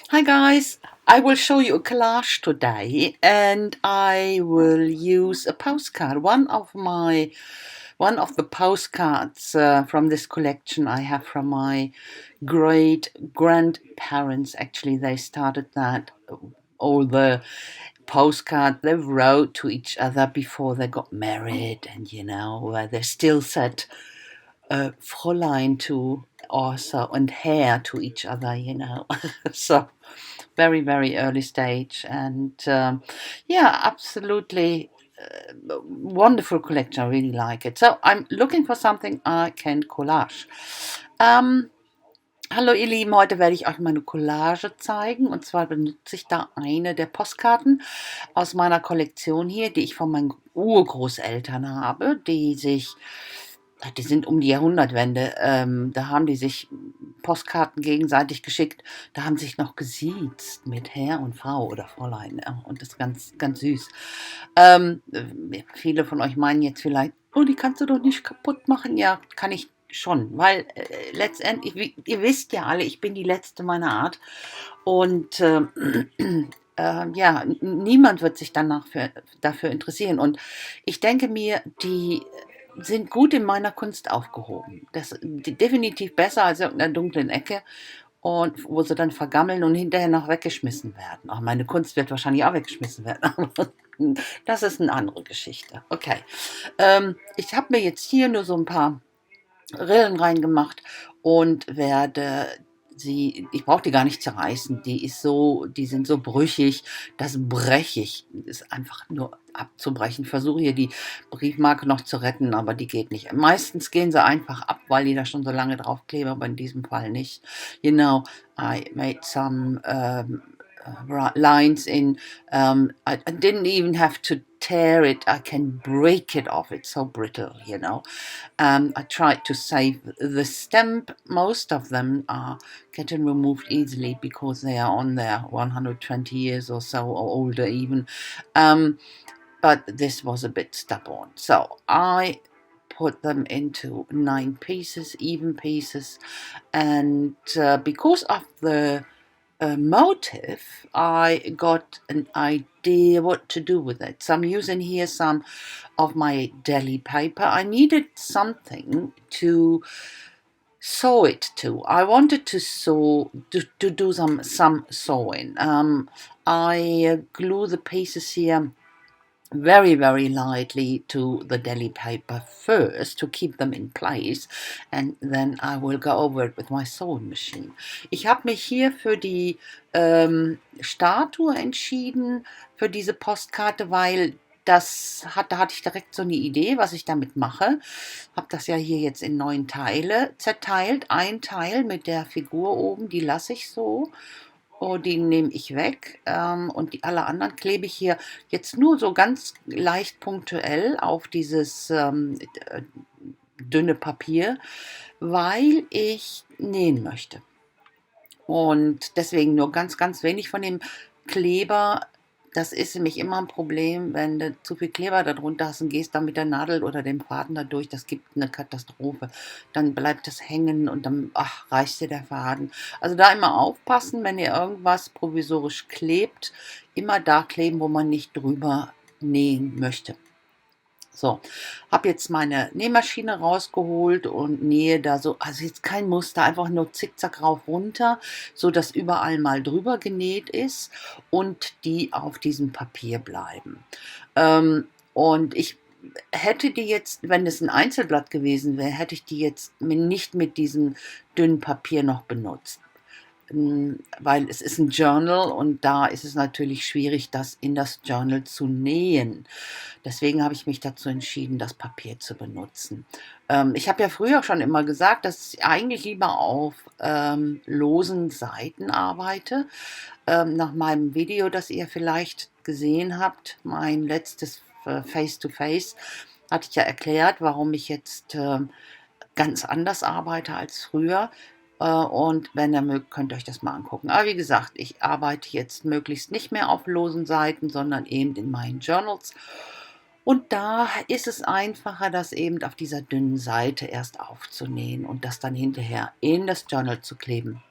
Hi guys, I will show you a collage today and I will use a postcard. One of the postcards from this collection I have from my great grandparents. Actually, they started that all the postcard they wrote to each other before they got married, and where they still said Fräulein to also and Herr to each other. So very, very early stage. And yeah, absolutely wonderful collection. I really like it. So I'm looking for something I can collage. Ähm, Hallo ihr Lieben, heute werde ich euch meine Collage zeigen. Und zwar benutze ich da eine der Postkarten aus meiner Kollektion hier, die ich von meinen Urgroßeltern habe, die sind um die Jahrhundertwende, da haben die sich Postkarten gegenseitig geschickt, da haben sich noch gesiezt mit Herr und Frau oder Fräulein, ja, und das ist ganz, ganz süß. Viele von euch meinen jetzt vielleicht, oh, die kannst du doch nicht kaputt machen. Ja, kann ich schon, weil letztendlich, ihr wisst ja alle, ich bin die Letzte meiner Art und ja, niemand wird sich dafür interessieren. Und ich denke mir, die sind gut in meiner Kunst aufgehoben. Definitiv besser als in einer dunklen Ecke und wo sie dann vergammeln und hinterher noch weggeschmissen werden. Auch meine Kunst wird wahrscheinlich auch weggeschmissen werden, aber das ist eine andere Geschichte. Okay, ich habe mir jetzt hier nur so ein paar Rillen reingemacht und werde ich brauche die gar nicht zerreißen, die sind so brüchig, das breche ich, ist einfach nur abzubrechen. Ich versuche hier die Briefmarke noch zu retten, aber die geht nicht. Meistens gehen sie einfach ab, weil die da schon so lange drauf kleben, aber in diesem Fall nicht. I made some lines in. I didn't even have to tear it. I can break it off. It's so brittle. I tried to save the stamp. Most of them are getting removed easily because they are on there 120 years or so, or older even. But this was a bit stubborn. So I put them into 9 pieces, even pieces. And because of the motive, I got an idea what to do with it. So I'm using here some of my deli paper. I needed something to sew it to. I wanted to do some sewing. I glue the pieces here very, very lightly to the deli paper first to keep them in place, and then I will go over it with my sewing machine. Ich habe mich hier für die Statue entschieden, für diese Postkarte, weil da hatte ich direkt so eine Idee, was ich damit mache. Habe das ja hier jetzt in 9 Teile zerteilt. Ein Teil mit der Figur oben, die lasse ich so. Oh, die nehme ich weg, und alle anderen klebe ich hier jetzt nur so ganz leicht punktuell auf dieses dünne Papier, weil ich nähen möchte. Und deswegen nur ganz, ganz wenig von dem Kleber. Das ist nämlich immer ein Problem, wenn du zu viel Kleber darunter hast und gehst dann mit der Nadel oder dem Faden da durch. Das gibt eine Katastrophe. Dann bleibt das hängen und dann reißt dir der Faden. Also da immer aufpassen, wenn ihr irgendwas provisorisch klebt, immer da kleben, wo man nicht drüber nähen möchte. So, habe jetzt meine Nähmaschine rausgeholt und nähe da so, also jetzt kein Muster, einfach nur zickzack rauf runter, so dass überall mal drüber genäht ist und die auf diesem Papier bleiben. Und ich hätte die jetzt, wenn es ein Einzelblatt gewesen wäre, hätte ich die jetzt nicht mit diesem dünnen Papier noch benutzt. Weil es ist ein Journal und da ist es natürlich schwierig, das in das Journal zu nähen. Deswegen habe ich mich dazu entschieden, das Papier zu benutzen. Ich habe ja früher schon immer gesagt, dass ich eigentlich lieber auf losen Seiten arbeite. Nach meinem Video, das ihr vielleicht gesehen habt, mein letztes Face-to-Face, hatte ich ja erklärt, warum ich jetzt ganz anders arbeite als früher. Und wenn ihr mögt, könnt ihr euch das mal angucken. Aber wie gesagt, ich arbeite jetzt möglichst nicht mehr auf losen Seiten, sondern eben in meinen Journals. Und da ist es einfacher, das eben auf dieser dünnen Seite erst aufzunähen und das dann hinterher in das Journal zu kleben.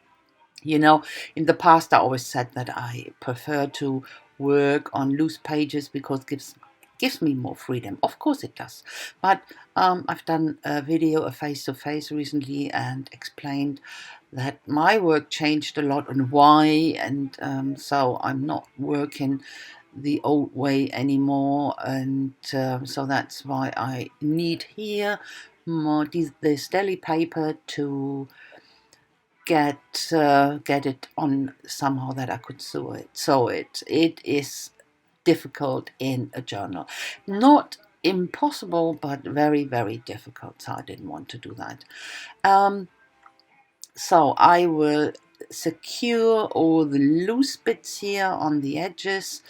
You know, in the past, I always said that I prefer to work on loose pages because it gives me more freedom. Of course, it does. But I've done a video, a face-to-face recently, and explained that my work changed a lot and why, and so I'm not working the old way anymore, and so that's why I need here more this daily paper to get it on somehow that I could sew it. So it is difficult in a journal, not impossible, but very, very difficult. So I didn't want to do that. So I will secure all the loose bits here on the edges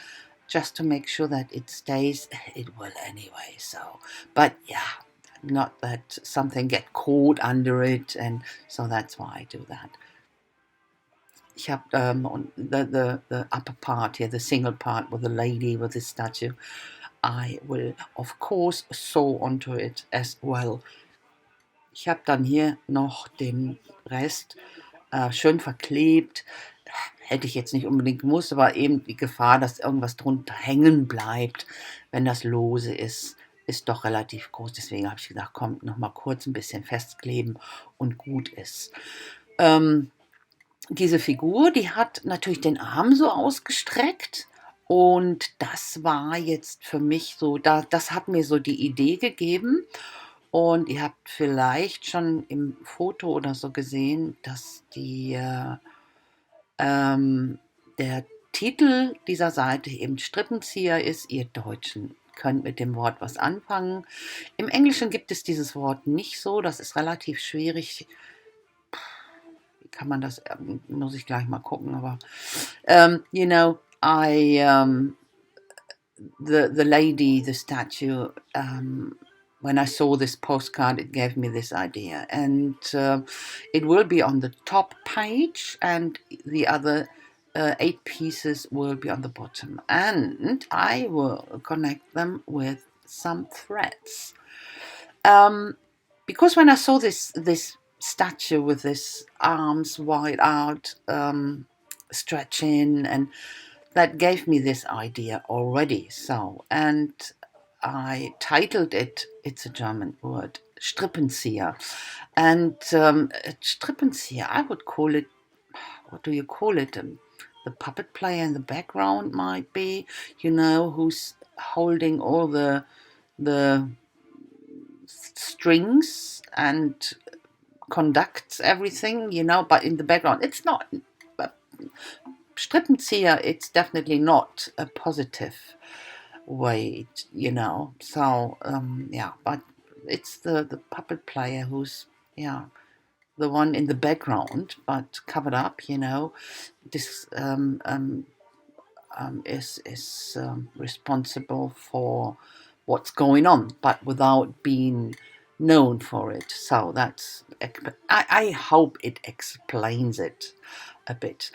just to make sure that it stays. It will anyway. So, but yeah, not that something get caught under it, and so that's why I do that. Ich habe the upper part here, the single part with the lady with the statue. I will of course sew onto it as well. Ich habe dann hier noch den Rest schön verklebt. Hätte ich jetzt nicht unbedingt gemusst, aber eben die Gefahr, dass irgendwas drunter hängen bleibt, wenn das lose ist doch relativ groß. Deswegen habe ich gedacht, komm, noch mal kurz ein bisschen festkleben und gut ist. Diese Figur, die hat natürlich den Arm so ausgestreckt, und das war jetzt für mich so, das hat mir so die Idee gegeben. Und ihr habt vielleicht schon im Foto oder so gesehen, dass der Titel dieser Seite eben Strippenzieher ist. Ihr Deutschen könnt mit dem Wort was anfangen. Im Englischen gibt es dieses Wort nicht so, das ist relativ schwierig. Wie kann man das, muss ich gleich mal gucken, aber you know, the lady, the statue, when I saw this postcard, it gave me this idea, and it will be on the top page, and the other 8 pieces will be on the bottom, and I will connect them with some threads. Because when I saw this statue with his arms wide out, stretching, and that gave me this idea already. So, and I titled it, it's a German word, Strippenzieher. And Strippenzieher, I would call it, what do you call it? The puppet player in the background might be, you know, who's holding all the strings and conducts everything, you know, but in the background, it's not. Strippenzieher, it's definitely not a positive way, you know. So, yeah, but it's the puppet player who's, yeah, the one in the background, but covered up, you know. This is responsible for what's going on, but without being known for it. So that's, I hope it explains it a bit.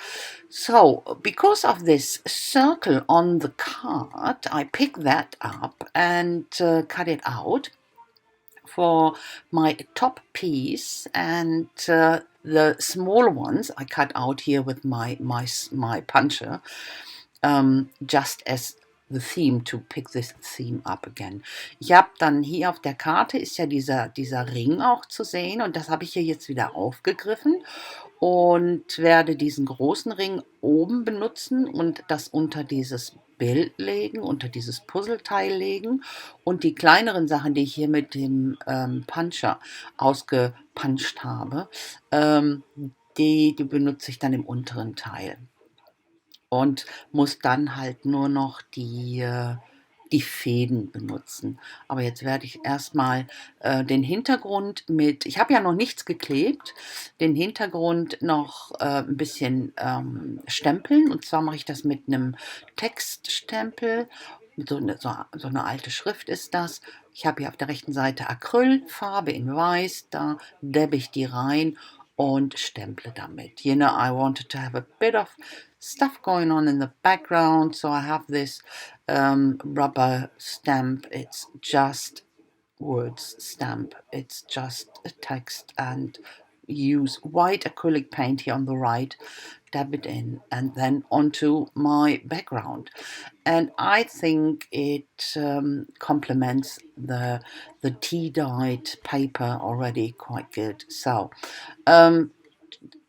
So because of this circle on the card, I picked that up and cut it out for my top piece, and the small ones I cut out here with my puncher, just as the theme, to pick this theme up again. Ich habe dann hier auf der Karte ist ja dieser Ring auch zu sehen, und das habe ich hier jetzt wieder aufgegriffen und werde diesen großen Ring oben benutzen und das unter dieses Bild legen, unter dieses Puzzleteil legen, und die kleineren Sachen, die ich hier mit dem Puncher ausgepuncht habe, die benutze ich dann im unteren Teil. Und muss dann halt nur noch die Fäden benutzen. Aber jetzt werde ich erstmal den Hintergrund mit, ich habe ja noch nichts geklebt, den Hintergrund noch ein bisschen stempeln. Und zwar mache ich das mit einem Textstempel. So eine alte Schrift ist das. Ich habe hier auf der rechten Seite Acrylfarbe in weiß, da dabbe ich die rein und stemple damit. You know, I wanted to have a bit of stuff going on in the background, so I have this rubber stamp. It's just words stamp. It's just a text and use white acrylic paint here on the right, dab it in, and then onto my background. And I think it complements the tea-dyed paper already quite good. So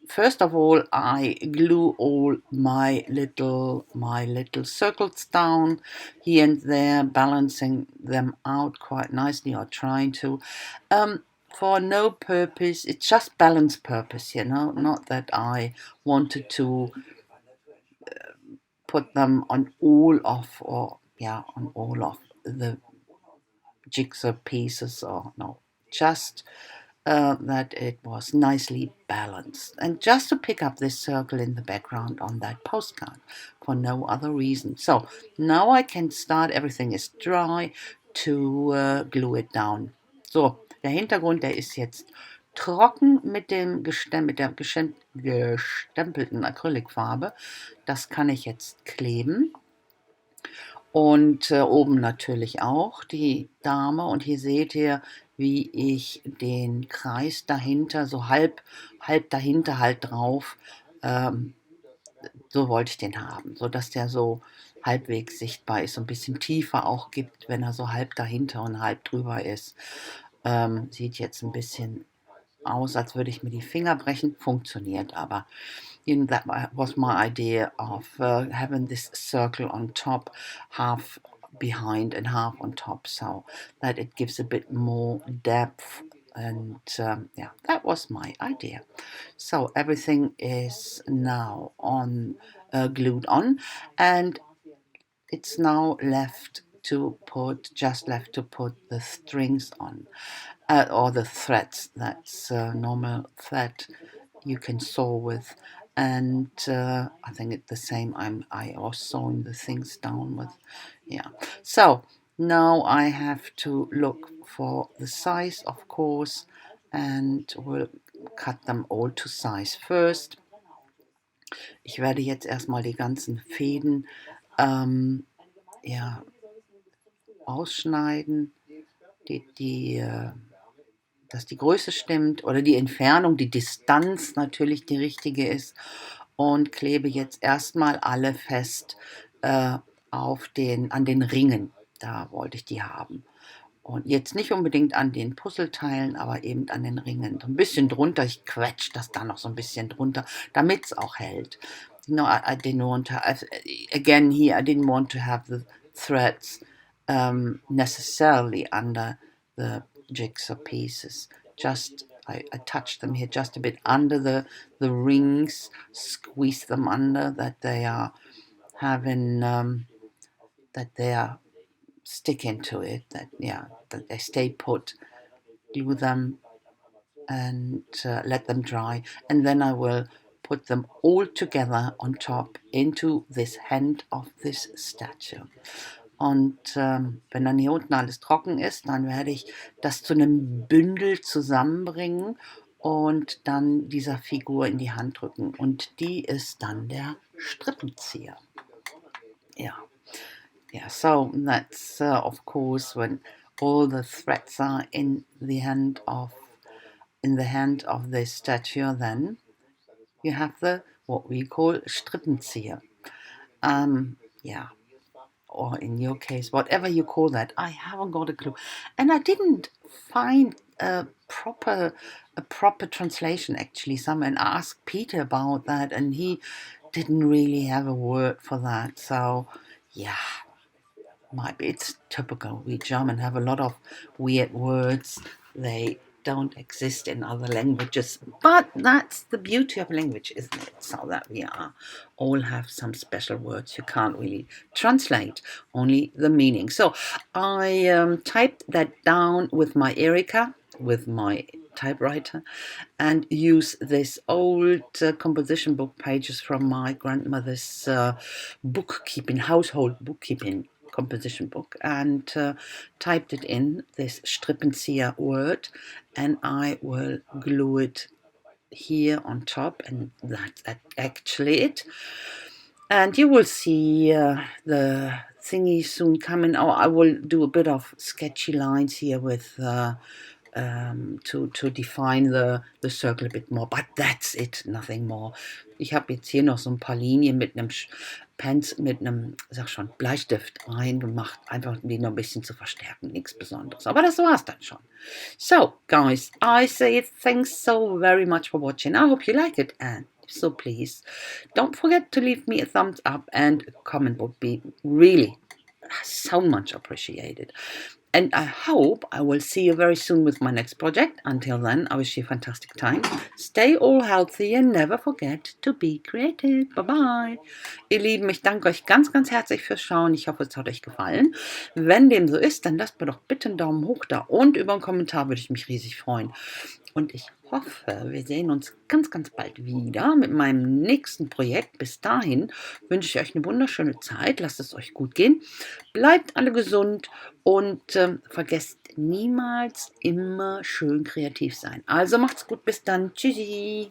first of all, I glue all my little circles down here and there, balancing them out quite nicely, or trying to. For no purpose, it's just balance purpose, not that I wanted to put them on all of, the jigsaw pieces, or no, just that it was nicely balanced. And just to pick up this circle in the background on that postcard, for no other reason. So now I can start, everything is dry, to glue it down. So, der Hintergrund, der ist jetzt trocken mit der gestempelten Acrylfarbe. Das kann ich jetzt kleben. Und oben natürlich auch die Dame. Und hier seht ihr, wie ich den Kreis dahinter, so halb dahinter halt drauf, so wollte ich den haben, sodass der so halbwegs sichtbar ist, so ein bisschen tiefer auch gibt, wenn er so halb dahinter und halb drüber ist. Sieht jetzt ein bisschen aus, als würde ich mir die Finger brechen, funktioniert aber. That was my idea of having this circle on top, half behind and half on top, so that it gives a bit more depth. And yeah, that was my idea. So everything is now on glued on, and it's now left to put the strings on, or the threads. That's normal thread you can sew with, and I think it's the same. I also sewing the things down with, yeah. So now I have to look for the size, of course, and we'll cut them all to size first. Ich werde jetzt erstmal die ganzen Fäden ja, ausschneiden, dass die Größe stimmt oder die Entfernung, die Distanz natürlich die richtige ist, und klebe jetzt erstmal alle fest an den Ringen. Da wollte ich die haben. Und jetzt nicht unbedingt an den Puzzleteilen, aber eben an den Ringen. So ein bisschen drunter, ich quetsche das da noch so ein bisschen drunter, damit es auch hält. I didn't want to, again here, I didn't want to have the threads necessarily under the jigsaw pieces. Just I touch them here just a bit under the rings, squeeze them under, that they are having that they are sticking to it, that they stay put. Glue them and let them dry, and then I will put them all together on top into this hand of this statue. Und wenn dann hier unten alles trocken ist, dann werde ich das zu einem Bündel zusammenbringen und dann dieser Figur in die Hand drücken. Und die ist dann der Strippenzieher. Ja. Yeah, so that's of course when all the threads are in the hand of this statue, then you have what we call Strippenzieher. Yeah, or in your case, whatever you call that, I haven't got a clue, and I didn't find a proper translation actually. Someone asked Peter about that, and he didn't really have a word for that. So yeah. Maybe it's typical. We German have a lot of weird words. They don't exist in other languages, but that's the beauty of language, isn't it? So that we all have some special words you can't really translate, only the meaning. So I typed that down with my Erica, with my typewriter, and use this old composition book pages from my grandmother's household bookkeeping composition book, and typed it in, this Strippenzieher word, and I will glue it here on top, and that's actually it. And you will see the thingy soon coming. Oh, I will do a bit of sketchy lines here with to define the circle a bit more. But that's it, nothing more. Ich habe jetzt hier noch so ein paar Linien mit einem sag schon, Bleistift reingemacht, einfach um die noch ein bisschen zu verstärken. Nichts Besonderes. Aber das war's dann schon. So, guys, I say thanks so very much for watching. I hope you like it, and if so, please don't forget to leave me a thumbs up, and a comment would be really so much appreciated. And I hope I will see you very soon with my next project. Until then, I wish you a fantastic time. Stay all healthy and never forget to be creative. Bye bye. Ihr Lieben, ich danke euch ganz, ganz herzlich fürs Schauen. Ich hoffe, es hat euch gefallen. Wenn dem so ist, dann lasst mir doch bitte einen Daumen hoch da und über einen Kommentar würde ich mich riesig freuen. Und ich hoffe, wir sehen uns ganz, ganz bald wieder mit meinem nächsten Projekt. Bis dahin wünsche ich euch eine wunderschöne Zeit. Lasst es euch gut gehen. Bleibt alle gesund und vergesst niemals immer schön kreativ sein. Also macht's gut. Bis dann. Tschüssi.